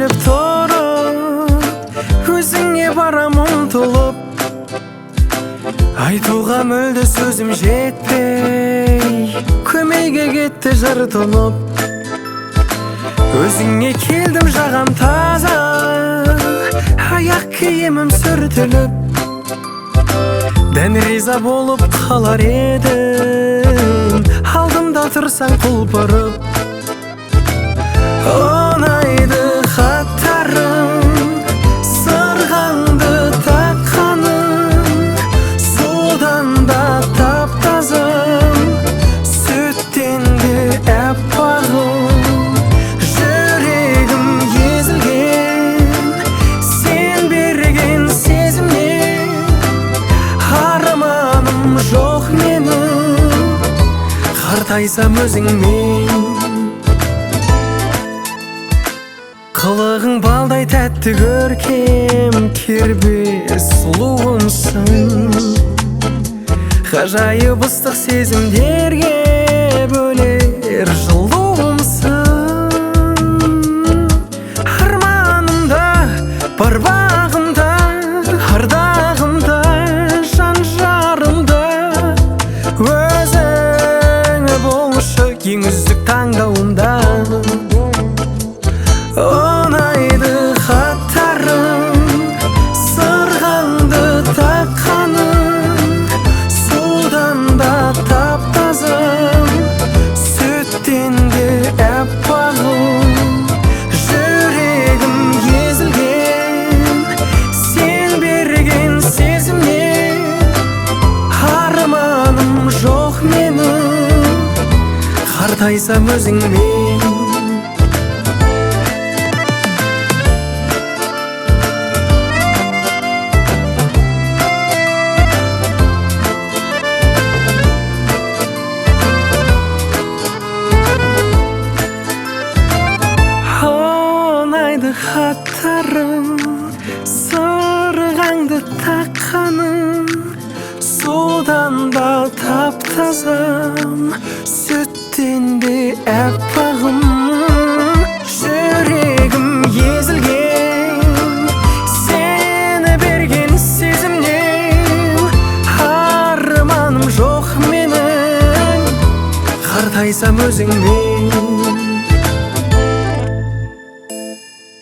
келіп тұрып, өзіңе барам ұмтылып. Айтуға мүлде сөзім жетпей, көмейге кетті жыр тұнып. Өзіңе келдім жағам таза, аяқ киімім сүртіліп. Дән риза болып қалар едім, алдымда тұрсаң құлпырып. Ұнайды хаттарың, сырғаңды таққаның, судан да тап-тазым, сүттен де әппағым. Жүрегім езілген, сен берген сезімнен, арманым жоқ менің, қартайсам өзіңмен. Қылығың балдай тәтті көркем, кербез сұлуымсың. Ғажайып ыстық сезімдерге бөлер жылуымсың. Арманымда, бар бағымда, ардағымда, жан жарымда, өзің болшы ең үздік таңдауымда. Ұнайды хаттарың, сырғаңды таққаның, судан да тап-тазым, сүттен де әппағым. Жүрегім езілген, сен берген сезімнен, арманым жоқ менің, қартайсам өзіңмен. Хаттарың, сырғаңды таққаның, судан да тап-тазам, сүттен де әппағым. Жүрегім езілген, сені берген сезімнен, арманым жоқ менің, қартайсам өзіңмен.